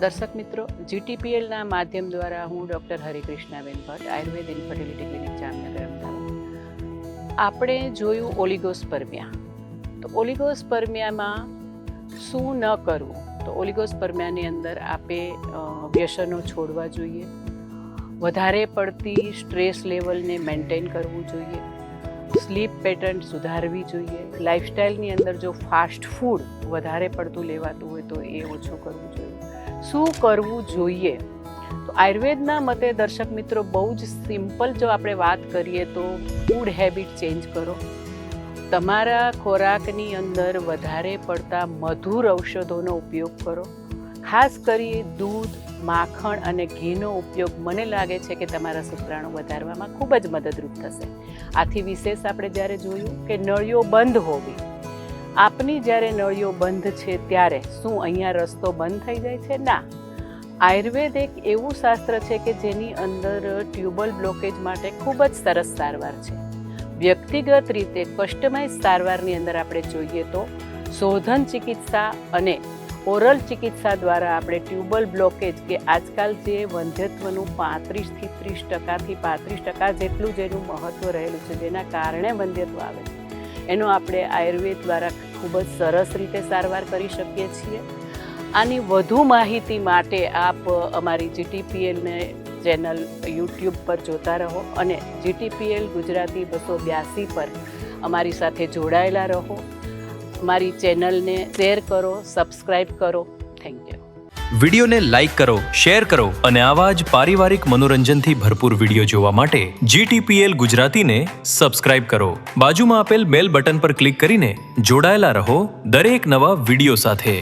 દર્શક મિત્રો, જીટીપીએલના માધ્યમ દ્વારા હું doctor Harikrishnaben Bhatt, Ayurveda infertility clinic Jamnagar Ahmedabad. આપણે જોયું ઓલિગોસ્પર્મિયા. તો ઓલિગોસ્પર્મિયામાં શું ન કરવું? તો ઓલિગોસ્પર્મિયાની અંદર આપણે વ્યસનો છોડવા જોઈએ, વધારે પડતી સ્ટ્રેસ લેવલને મેન્ટેન કરવું જોઈએ, સ્લીપ પેટર્ન સુધારવી જોઈએ, લાઇફસ્ટાઈલની અંદર જો ફાસ્ટ ફૂડ વધારે પડતું લેવાતું હોય તો એ ઓછું કરવું જોઈએ. શું કરવું જોઈએ? તો આયુર્વેદના મતે દર્શક મિત્રો બહુ જ સિમ્પલ જો આપણે વાત કરીએ તો ફૂડ હેબિટ ચેન્જ કરો. તમારા ખોરાકની અંદર વધારે પડતા મધુર ઔષધોનો ઉપયોગ કરો. ખાસ કરી દૂધ, માખણ અને ઘીનો ઉપયોગ મને લાગે છે કે તમારા શુક્રાણુ વધારવામાં ખૂબ જ મદદરૂપ થશે. આથી વિશેષ આપણે જ્યારે જોયું કે નળીઓ બંધ હોવી, આપની જ્યારે નળીઓ બંધ છે ત્યારે શું અહીંયા રસ્તો બંધ થઈ જાય છે? ના. આયુર્વેદ એક એવું શાસ્ત્ર છે કે જેની અંદર ટ્યુબલ બ્લોકેજ માટે ખૂબ જ સરસ સારવાર છે. વ્યક્તિગત રીતે કસ્ટમાઇઝ સારવારની અંદર આપણે જોઈએ તો શોધન ચિકિત્સા અને ઓરલ ચિકિત્સા દ્વારા આપણે ટ્યુબલ બ્લોકેજ કે આજકાલ જે વંધ્યત્વનું 35થી 30%થી 35% જેટલું જેનું મહત્ત્વ રહેલું છે, જેના કારણે વંધ્યત્વ આવે છે, એનો આપણે આયુર્વેદ દ્વારા ખૂબ જ સરસ રીતે સારવાર કરી શકીએ છીએ. આની વધુ માહિતી માટે આપ અમારી જીટીપીએલને ચેનલ યુટ્યુબ પર જોતા રહો અને જીટીપીએલ ગુજરાતી 282 પર અમારી સાથે જોડાયેલા રહો. અમારી ચેનલને શેર કરો, સબસ્ક્રાઈબ કરો. Thank you. વિડીયોને લાઇક કરો, શેર કરો અને આવા જ પારિવારિક મનોરંજનથી ભરપૂર વિડીયો જોવા માટે જીટીપીએલ ગુજરાતીને સબસ્ક્રાઇબ કરો. બાજુમાં આપેલ બેલ બટન પર ક્લિક કરીને જોડાયેલા રહો દરેક નવા વિડીયો સાથે.